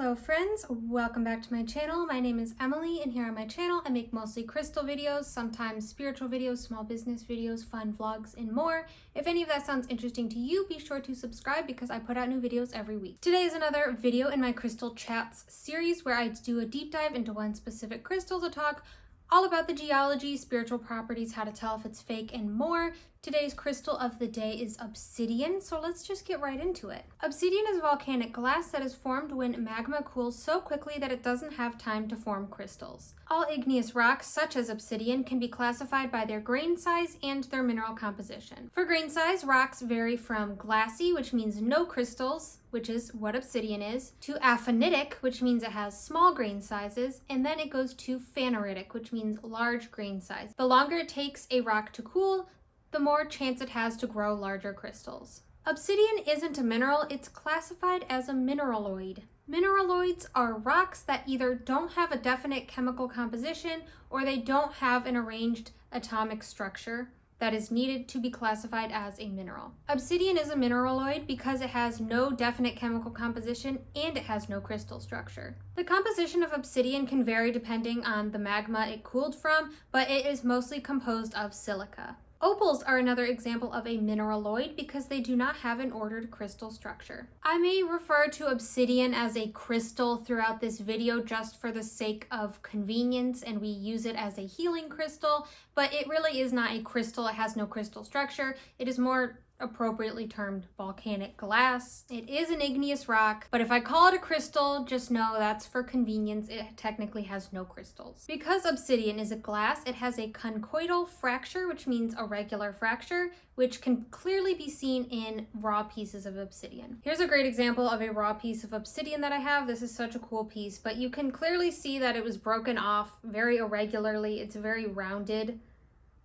Hello friends, welcome back to my channel. My name is Emily and here on my channel I make mostly crystal videos, sometimes spiritual videos, small business videos, fun vlogs, and more. If any of that sounds interesting to you, be sure to subscribe because I put out new videos every week. Today is another video in my Crystal Chats series where I do a deep dive into one specific crystal to talk all about the geology, spiritual properties, how to tell if it's fake, and more. Today's crystal of the day is obsidian, so let's just get right into it. Obsidian is volcanic glass that is formed when magma cools so quickly that it doesn't have time to form crystals. All igneous rocks, such as obsidian, can be classified by their grain size and their mineral composition. For grain size, rocks vary from glassy, which means no crystals, which is what obsidian is, to aphanitic, which means it has small grain sizes, and then it goes to phaneritic, which means large grain size. The longer it takes a rock to cool, the more chance it has to grow larger crystals. Obsidian isn't a mineral, it's classified as a mineraloid. Mineraloids are rocks that either don't have a definite chemical composition or they don't have an arranged atomic structure that is needed to be classified as a mineral. Obsidian is a mineraloid because it has no definite chemical composition and it has no crystal structure. The composition of obsidian can vary depending on the magma it cooled from, but it is mostly composed of silica. Opals are another example of a mineraloid because they do not have an ordered crystal structure. I may refer to obsidian as a crystal throughout this video just for the sake of convenience, and we use it as a healing crystal, but it really is not a crystal. It has no crystal structure. It is more appropriately termed volcanic glass. It is an igneous rock, but if I call it a crystal, just know that's for convenience. It technically has no crystals. Because obsidian is a glass, it has a conchoidal fracture, which means a regular fracture, which can clearly be seen in raw pieces of obsidian. Here's a great example of a raw piece of obsidian that I have. This is such a cool piece, but you can clearly see that it was broken off very irregularly. It's a very rounded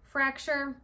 fracture.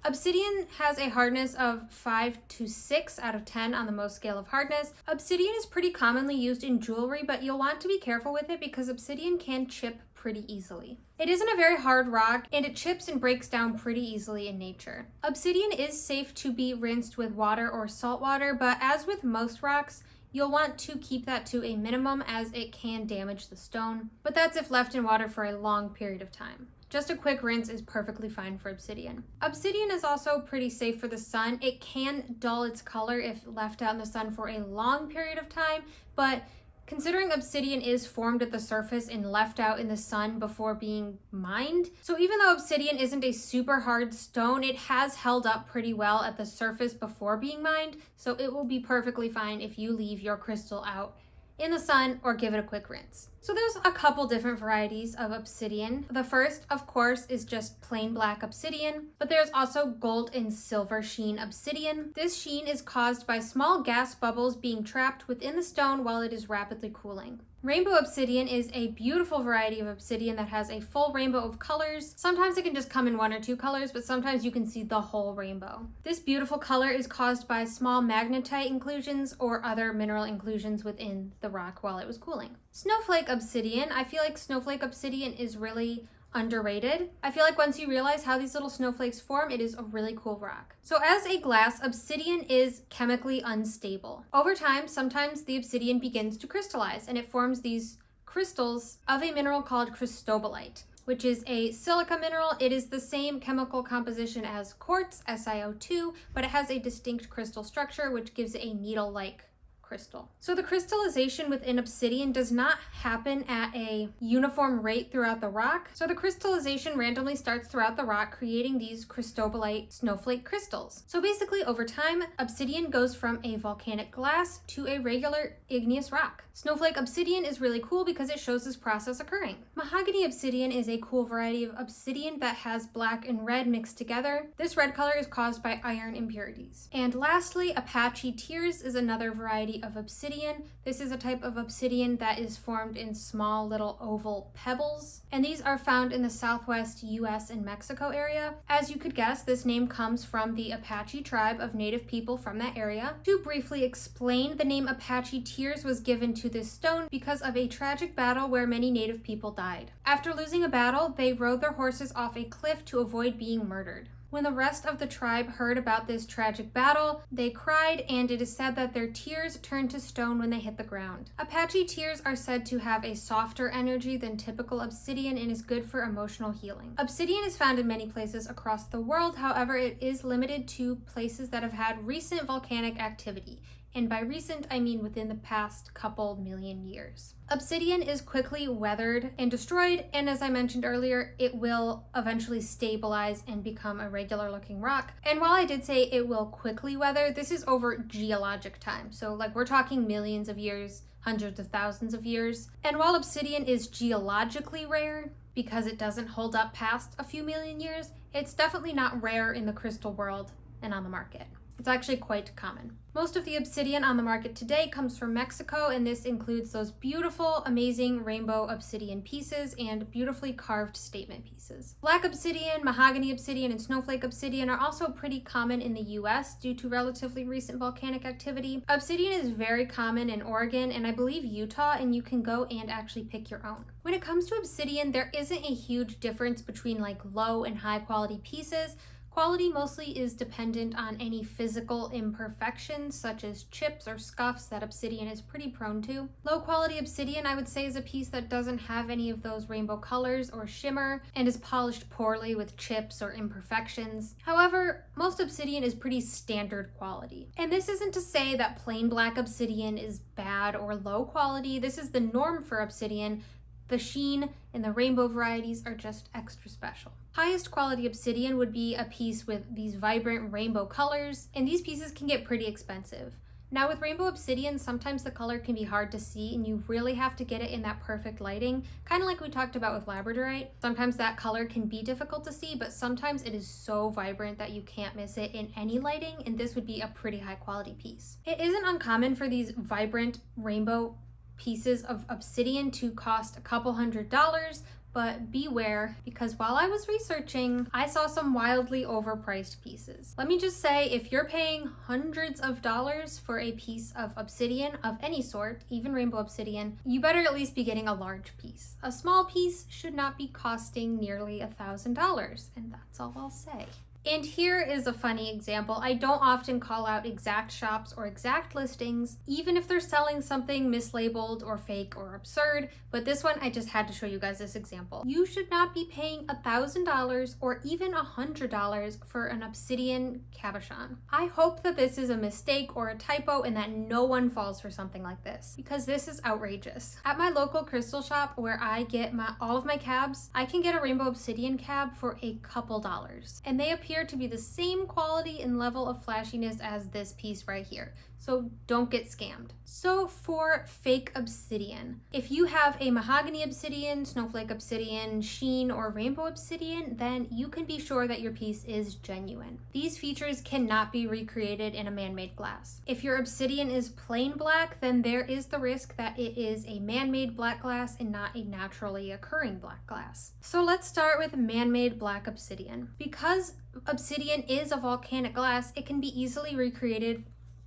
Obsidian has a hardness of 5 to 6 out of 10 on the Mohs scale of hardness. Obsidian is pretty commonly used in jewelry, but you'll want to be careful with it because obsidian can chip pretty easily. It isn't a very hard rock and it chips and breaks down pretty easily in nature. Obsidian is safe to be rinsed with water or salt water, but as with most rocks, you'll want to keep that to a minimum as it can damage the stone, but that's if left in water for a long period of time. Just a quick rinse is perfectly fine for obsidian. Obsidian is also pretty safe for the sun. It can dull its color if left out in the sun for a long period of time, but considering obsidian is formed at the surface and left out in the sun before being mined, so even though obsidian isn't a super hard stone, it has held up pretty well at the surface before being mined, so it will be perfectly fine if you leave your crystal out in the sun or give it a quick rinse. So there's a couple different varieties of obsidian. The first, of course, is just plain black obsidian, but there's also gold and silver sheen obsidian. This sheen is caused by small gas bubbles being trapped within the stone while it is rapidly cooling. Rainbow obsidian is a beautiful variety of obsidian that has a full rainbow of colors. Sometimes it can just come in 1 or 2 colors, but sometimes you can see the whole rainbow. This beautiful color is caused by small magnetite inclusions or other mineral inclusions within the rock while it was cooling. Snowflake obsidian. I feel like snowflake obsidian is really underrated. I feel like once you realize how these little snowflakes form, it is a really cool rock. So as a glass, obsidian is chemically unstable. Over time, sometimes the obsidian begins to crystallize and it forms these crystals of a mineral called cristobalite, which is a silica mineral. It is the same chemical composition as quartz, SiO2, but it has a distinct crystal structure, which gives it a needle-like crystal. So the crystallization within obsidian does not happen at a uniform rate throughout the rock. So the crystallization randomly starts throughout the rock, creating these cristobalite snowflake crystals. So basically over time, obsidian goes from a volcanic glass to a regular igneous rock. Snowflake obsidian is really cool because it shows this process occurring. Mahogany obsidian is a cool variety of obsidian that has black and red mixed together. This red color is caused by iron impurities. And lastly, Apache tears is another variety of obsidian. This is a type of obsidian that is formed in small little oval pebbles, and these are found in the southwest US and Mexico area. As you could guess, this name comes from the Apache tribe of native people from that area. To briefly explain, the name Apache tears was given to this stone because of a tragic battle where many native people died. After losing a battle, they rode their horses off a cliff to avoid being murdered. When the rest of the tribe heard about this tragic battle, they cried, and it is said that their tears turned to stone when they hit the ground. Apache tears are said to have a softer energy than typical obsidian and is good for emotional healing. Obsidian is found in many places across the world, however, it is limited to places that have had recent volcanic activity. And by recent, I mean within the past couple million years. Obsidian is quickly weathered and destroyed, and as I mentioned earlier, it will eventually stabilize and become a regular looking rock. And while I did say it will quickly weather, this is over geologic time. So like we're talking millions of years, hundreds of thousands of years. And while obsidian is geologically rare, because it doesn't hold up past a few million years, it's definitely not rare in the crystal world and on the market. It's actually quite common. Most of the obsidian on the market today comes from Mexico, and this includes those beautiful, amazing rainbow obsidian pieces and beautifully carved statement pieces. Black obsidian, mahogany obsidian, and snowflake obsidian are also pretty common in the US due to relatively recent volcanic activity. Obsidian is very common in Oregon and I believe Utah, and you can go and actually pick your own. When it comes to obsidian, there isn't a huge difference between like low and high quality pieces. Quality mostly is dependent on any physical imperfections such as chips or scuffs that obsidian is pretty prone to. Low quality obsidian, I would say, is a piece that doesn't have any of those rainbow colors or shimmer and is polished poorly with chips or imperfections. However, most obsidian is pretty standard quality. And this isn't to say that plain black obsidian is bad or low quality. This is the norm for obsidian. The sheen and the rainbow varieties are just extra special. Highest quality obsidian would be a piece with these vibrant rainbow colors, and these pieces can get pretty expensive. Now with rainbow obsidian, sometimes the color can be hard to see and you really have to get it in that perfect lighting, kind of like we talked about with labradorite. Sometimes that color can be difficult to see, but sometimes it is so vibrant that you can't miss it in any lighting, and this would be a pretty high quality piece. It isn't uncommon for these vibrant rainbow pieces of obsidian to cost a couple $100s, but beware, because while I was researching, I saw some wildly overpriced pieces. Let me just say, if you're paying hundreds of dollars for a piece of obsidian of any sort, even rainbow obsidian, you better at least be getting a large piece. A small piece should not be costing nearly $1,000, and that's all I'll say. And here is a funny example. I don't often call out exact shops or exact listings, even if they're selling something mislabeled or fake or absurd, but this one I just had to show you guys this example. You should not be paying $1,000 or even $100 for an obsidian cabochon. I hope that this is a mistake or a typo and that no one falls for something like this, because this is outrageous. At my local crystal shop where I get all of my cabs, I can get a rainbow obsidian cab for a couple dollars, and they appear to be the same quality and level of flashiness as this piece right here. So don't get scammed. So for fake obsidian, if you have a mahogany obsidian, snowflake obsidian, sheen, or rainbow obsidian, then you can be sure that your piece is genuine. These features cannot be recreated in a man-made glass. If your obsidian is plain black, then there is the risk that it is a man-made black glass and not a naturally occurring black glass. So let's start with man-made black obsidian. Because obsidian is a volcanic glass, it can be easily recreated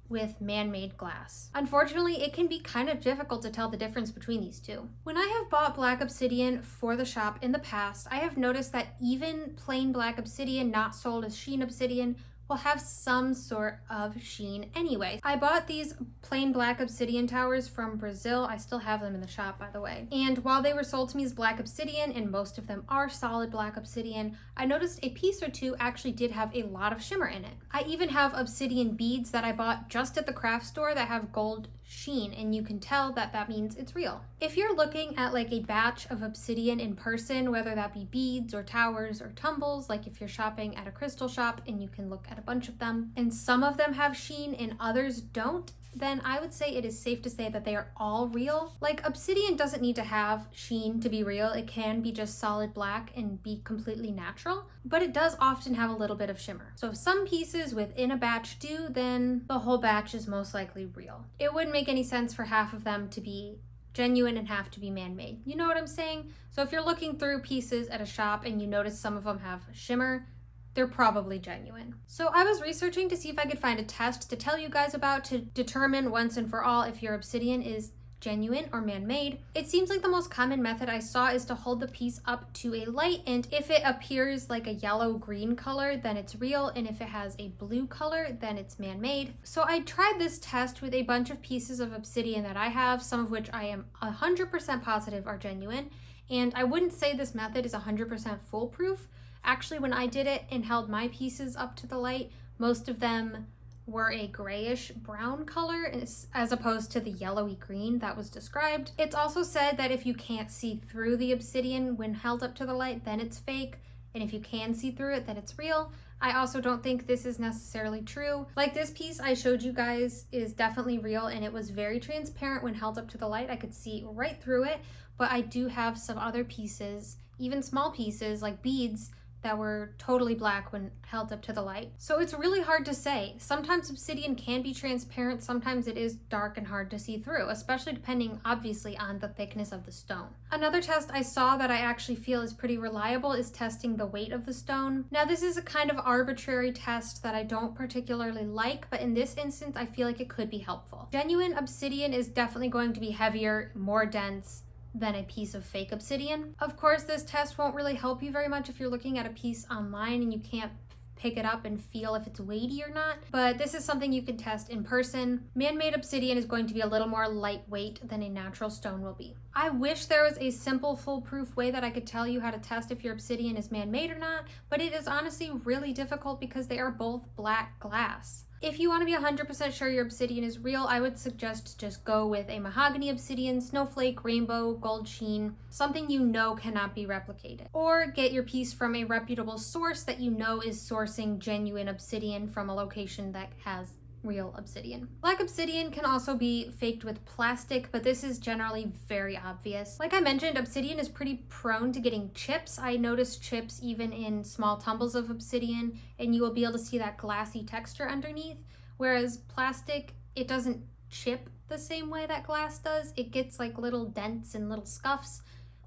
with man-made glass. Unfortunately, it can be kind of difficult to tell the difference between these two. When I have bought black obsidian for the shop in the past, I have noticed that even plain black obsidian not sold as sheen obsidian will have some sort of sheen anyway. I bought these plain black obsidian towers from Brazil. I still have them in the shop, by the way. And while they were sold to me as black obsidian, and most of them are solid black obsidian, I noticed a piece or two actually did have a lot of shimmer in it. I even have obsidian beads that I bought just at the craft store that have gold sheen, and you can tell that that means it's real. If you're looking at like a batch of obsidian in person, whether that be beads or towers or tumbles, like if you're shopping at a crystal shop and you can look at a bunch of them, and some of them have sheen and others don't, then I would say it is safe to say that they are all real. Like obsidian doesn't need to have sheen to be real. It can be just solid black and be completely natural, but it does often have a little bit of shimmer. So if some pieces within a batch do, then the whole batch is most likely real. It wouldn't make any sense for half of them to be genuine and half to be man-made. You know what I'm saying? So if you're looking through pieces at a shop and you notice some of them have shimmer, they're probably genuine. So I was researching to see if I could find a test to tell you guys about to determine once and for all if your obsidian is genuine or man-made. It seems like the most common method I saw is to hold the piece up to a light, and if it appears like a yellow-green color, then it's real, and if it has a blue color, then it's man-made. So I tried this test with a bunch of pieces of obsidian that I have, some of which I am 100% positive are genuine, and I wouldn't say this method is 100% foolproof. Actually, when I did it and held my pieces up to the light, most of them were a grayish brown color as opposed to the yellowy green that was described. It's also said that if you can't see through the obsidian when held up to the light, then it's fake, and if you can see through it, then it's real. I also don't think this is necessarily true. Like this piece I showed you guys is definitely real, and it was very transparent when held up to the light. I could see right through it, but I do have some other pieces, even small pieces like beads, that were totally black when held up to the light. So it's really hard to say. Sometimes obsidian can be transparent, sometimes it is dark and hard to see through, especially depending obviously on the thickness of the stone. Another test I saw that I actually feel is pretty reliable is testing the weight of the stone. Now this is a kind of arbitrary test that I don't particularly like, but in this instance I feel like it could be helpful. Genuine obsidian is definitely going to be heavier, more dense than a piece of fake obsidian. Of course, this test won't really help you very much if you're looking at a piece online and you can't pick it up and feel if it's weighty or not, but this is something you can test in person. Man-made obsidian is going to be a little more lightweight than a natural stone will be. I wish there was a simple foolproof way that I could tell you how to test if your obsidian is man-made or not, but it is honestly really difficult because they are both black glass. If you want to be 100% sure your obsidian is real, I would suggest just go with a mahogany obsidian, snowflake, rainbow, gold sheen, something you know cannot be replicated. Or get your piece from a reputable source that you know is sourcing genuine obsidian from a location that has real obsidian. Black obsidian can also be faked with plastic, but this is generally very obvious. Like I mentioned, obsidian is pretty prone to getting chips. I noticed chips even in small tumbles of obsidian, and you will be able to see that glassy texture underneath, whereas plastic, it doesn't chip the same way that glass does. It gets like little dents and little scuffs.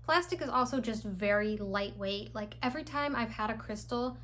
Plastic is also just very lightweight. Like every time I've had a crystal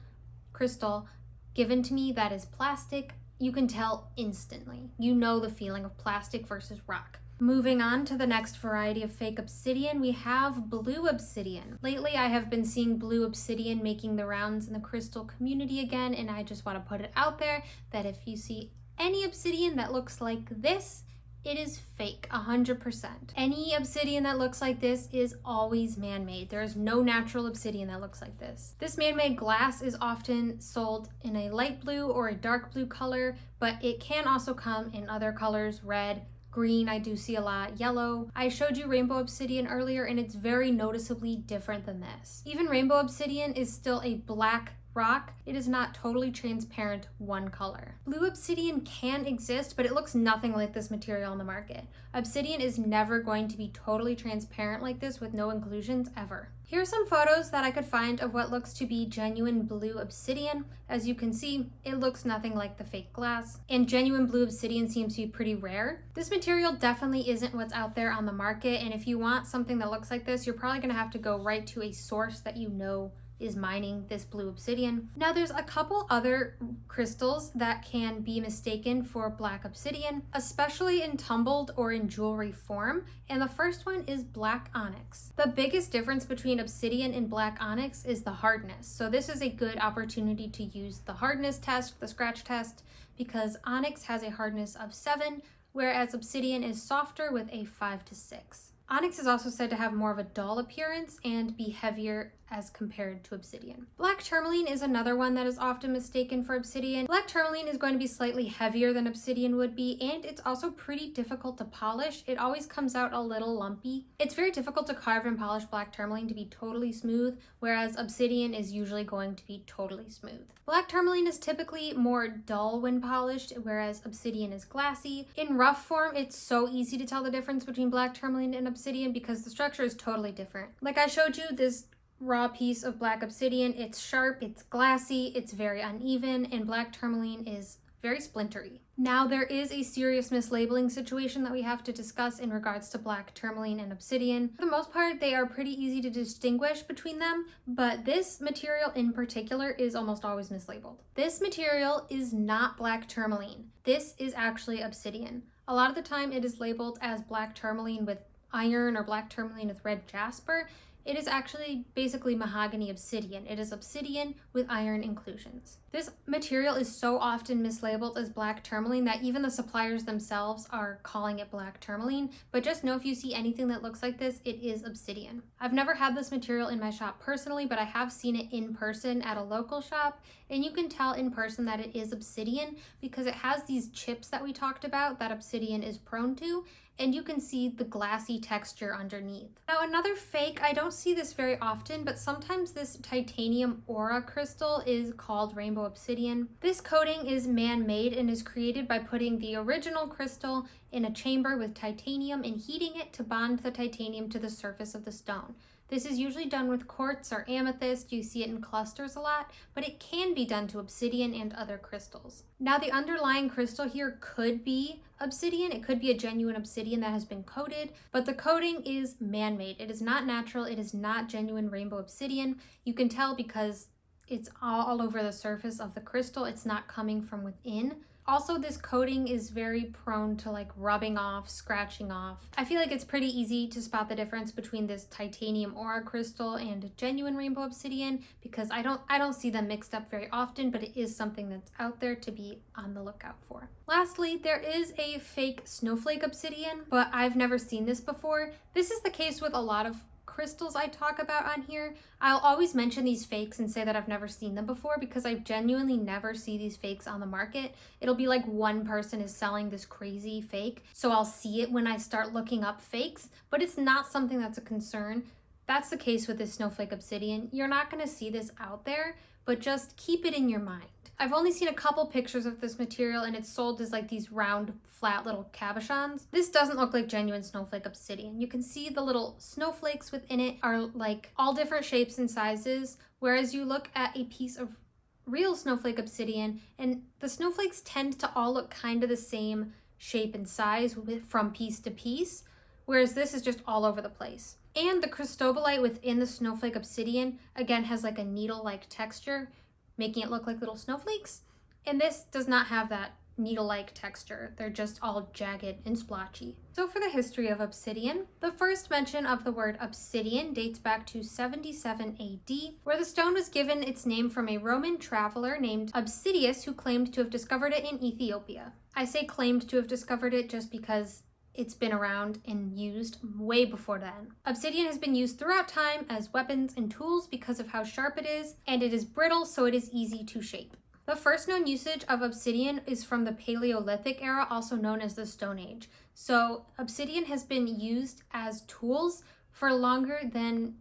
given to me that is plastic, you can tell instantly. You know the feeling of plastic versus rock. Moving on to the next variety of fake obsidian, we have blue obsidian. Lately, I have been seeing blue obsidian making the rounds in the crystal community again, and I just want to put it out there that if you see any obsidian that looks like this, it is fake, 100%. Any obsidian that looks like this is always man-made. There is no natural obsidian that looks like this. This man-made glass is often sold in a light blue or a dark blue color, but it can also come in other colors, red, green, I do see a lot, yellow. I showed you rainbow obsidian earlier, and it's very noticeably different than this. Even rainbow obsidian is still a black rock. It is not totally transparent one color. Blue obsidian can exist, but it looks nothing like this material on the market. Obsidian is never going to be totally transparent like this with no inclusions ever. Here are some photos that I could find of what looks to be genuine blue obsidian. As you can see, it looks nothing like the fake glass, and genuine blue obsidian seems to be pretty rare. This material definitely isn't what's out there on the market, and if you want something that looks like this, you're probably gonna have to go right to a source that you know is mining this blue obsidian. Now there's a couple other crystals that can be mistaken for black obsidian, especially in tumbled or in jewelry form, and the first one is black onyx. The biggest difference between obsidian and black onyx is the hardness, so this is a good opportunity to use the hardness test, the scratch test, because onyx has a hardness of 7, whereas obsidian is softer with a 5 to 6. Onyx is also said to have more of a dull appearance and be heavier as compared to obsidian. Black tourmaline is another one that is often mistaken for obsidian. Black tourmaline is going to be slightly heavier than obsidian would be, and it's also pretty difficult to polish. It always comes out a little lumpy. It's very difficult to carve and polish black tourmaline to be totally smooth, whereas obsidian is usually going to be totally smooth. Black tourmaline is typically more dull when polished, whereas obsidian is glassy. In rough form, it's so easy to tell the difference between black tourmaline and obsidian because the structure is totally different. Like I showed you this raw piece of black obsidian, it's sharp, it's glassy, it's very uneven, and black tourmaline is very splintery. Now there is a serious mislabeling situation that we have to discuss in regards to black tourmaline and obsidian. For the most part, they are pretty easy to distinguish between them, but this material in particular is almost always mislabeled. This material is not black tourmaline. This is actually obsidian. A lot of the time it is labeled as black tourmaline with iron or black tourmaline with red jasper. It is actually basically mahogany obsidian. It is obsidian with iron inclusions. This material is so often mislabeled as black tourmaline that even the suppliers themselves are calling it black tourmaline, but just know if you see anything that looks like this, it is obsidian. I've never had this material in my shop personally, but I have seen it in person at a local shop, and you can tell in person that it is obsidian because it has these chips that we talked about that obsidian is prone to, and you can see the glassy texture underneath. Now another fake, I don't see this very often, but sometimes this titanium aura crystal is called rainbow obsidian. This coating is man-made and is created by putting the original crystal in a chamber with titanium and heating it to bond the titanium to the surface of the stone. This is usually done with quartz or amethyst. You see it in clusters a lot, but it can be done to obsidian and other crystals. Now the underlying crystal here could be obsidian. It could be a genuine obsidian that has been coated, but the coating is man-made. It is not natural. It is not genuine rainbow obsidian. You can tell because it's all over the surface of the crystal. It's not coming from within. Also, this coating is very prone to like rubbing off, scratching off. I feel like it's pretty easy to spot the difference between this titanium aura crystal and genuine rainbow obsidian because I don't see them mixed up very often, but it is something that's out there to be on the lookout for. Lastly, there is a fake snowflake obsidian, but I've never seen this before. This is the case with a lot of crystals I talk about on here. I'll always mention these fakes and say that I've never seen them before because I genuinely never see these fakes on the market. It'll be like one person is selling this crazy fake, so I'll see it when I start looking up fakes, but it's not something that's a concern. That's the case with this snowflake obsidian. You're not going to see this out there, but just keep it in your mind. I've only seen a couple pictures of this material and it's sold as like these round, flat little cabochons. This doesn't look like genuine snowflake obsidian. You can see the little snowflakes within it are like all different shapes and sizes, whereas you look at a piece of real snowflake obsidian and the snowflakes tend to all look kind of the same shape and size from piece to piece, whereas this is just all over the place. And the cristobalite within the snowflake obsidian, again, has like a needle-like texture, making it look like little snowflakes. And this does not have that needle-like texture. They're just all jagged and splotchy. So for the history of obsidian, the first mention of the word obsidian dates back to 77 AD, where the stone was given its name from a Roman traveler named Obsidius who claimed to have discovered it in Ethiopia. I say claimed to have discovered it just because it's been around and used way before then. Obsidian has been used throughout time as weapons and tools because of how sharp it is, and it is brittle, so it is easy to shape. The first known usage of obsidian is from the Paleolithic era, also known as the Stone Age. So obsidian has been used as tools for longer than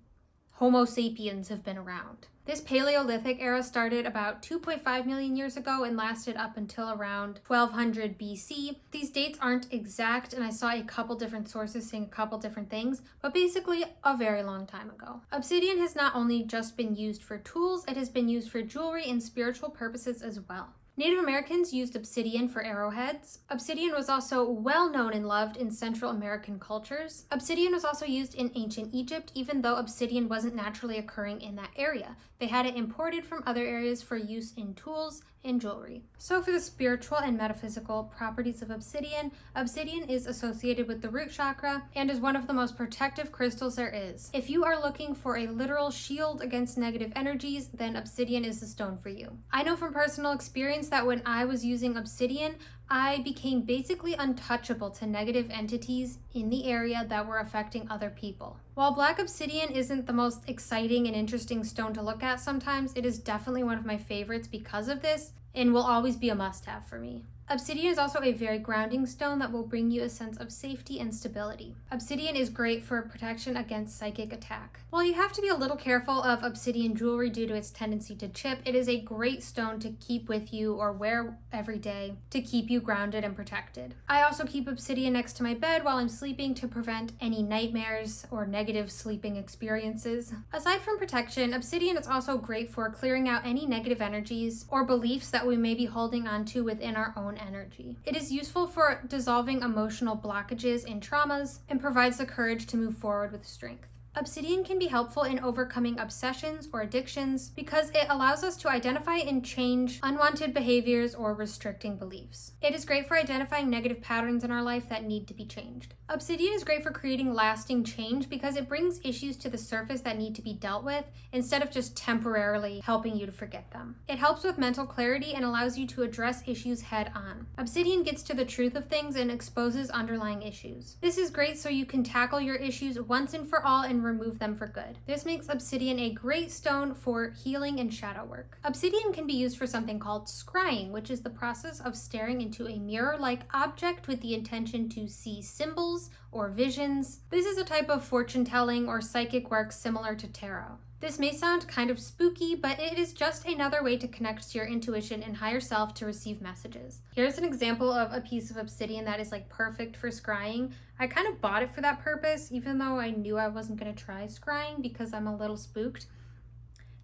Homo sapiens have been around. This Paleolithic era started about 2.5 million years ago and lasted up until around 1200 BC. These dates aren't exact, and I saw a couple different sources saying a couple different things, but basically a very long time ago. Obsidian has not only just been used for tools, it has been used for jewelry and spiritual purposes as well. Native Americans used obsidian for arrowheads. Obsidian was also well known and loved in Central American cultures. Obsidian was also used in ancient Egypt, even though obsidian wasn't naturally occurring in that area. They had it imported from other areas for use in tools and jewelry. So for the spiritual and metaphysical properties of obsidian, obsidian is associated with the root chakra and is one of the most protective crystals there is. If you are looking for a literal shield against negative energies, then obsidian is the stone for you. I know from personal experience that when I was using obsidian, I became basically untouchable to negative entities in the area that were affecting other people. While black obsidian isn't the most exciting and interesting stone to look at sometimes, it is definitely one of my favorites because of this and will always be a must-have for me. Obsidian is also a very grounding stone that will bring you a sense of safety and stability. Obsidian is great for protection against psychic attack. While you have to be a little careful of obsidian jewelry due to its tendency to chip, it is a great stone to keep with you or wear every day to keep you grounded and protected. I also keep obsidian next to my bed while I'm sleeping to prevent any nightmares or negative sleeping experiences. Aside from protection, obsidian is also great for clearing out any negative energies or beliefs that we may be holding onto within our own energy. It is useful for dissolving emotional blockages and traumas and provides the courage to move forward with strength. Obsidian can be helpful in overcoming obsessions or addictions because it allows us to identify and change unwanted behaviors or restricting beliefs. It is great for identifying negative patterns in our life that need to be changed. Obsidian is great for creating lasting change because it brings issues to the surface that need to be dealt with instead of just temporarily helping you to forget them. It helps with mental clarity and allows you to address issues head on. Obsidian gets to the truth of things and exposes underlying issues. This is great so you can tackle your issues once and for all and remove them for good. This makes obsidian a great stone for healing and shadow work. Obsidian can be used for something called scrying, which is the process of staring into a mirror-like object with the intention to see symbols or visions. This is a type of fortune telling or psychic work similar to tarot. This may sound kind of spooky, but it is just another way to connect to your intuition and higher self to receive messages. Here's an example of a piece of obsidian that is like perfect for scrying. I kind of bought it for that purpose, even though I knew I wasn't going to try scrying because I'm a little spooked.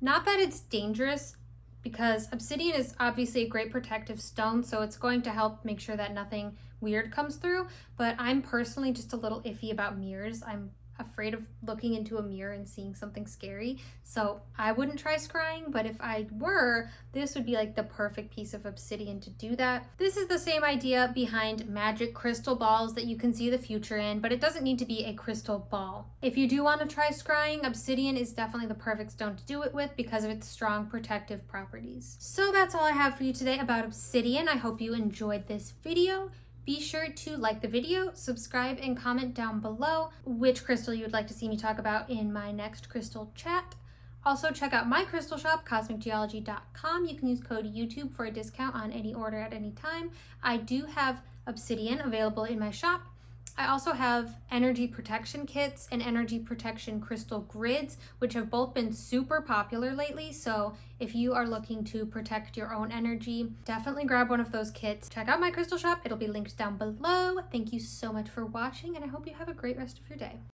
Not that it's dangerous, because obsidian is obviously a great protective stone, so it's going to help make sure that nothing weird comes through, but I'm personally just a little iffy about mirrors. I'm afraid of looking into a mirror and seeing something scary, so I wouldn't try scrying, but if I were, this would be like the perfect piece of obsidian to do that. This is the same idea behind magic crystal balls that you can see the future in, but it doesn't need to be a crystal ball. If you do want to try scrying, obsidian is definitely the perfect stone to do it with because of its strong protective properties. So that's all I have for you today about obsidian. I hope you enjoyed this video. Be sure to like the video, subscribe, and comment down below which crystal you would like to see me talk about in my next crystal chat. Also, check out my crystal shop, cosmicgeology.com. You can use code YouTube for a discount on any order at any time. I do have obsidian available in my shop. I also have energy protection kits and energy protection crystal grids, which have both been super popular lately. So if you are looking to protect your own energy, definitely grab one of those kits. Check out my crystal shop. It'll be linked down below. Thank you so much for watching, and I hope you have a great rest of your day.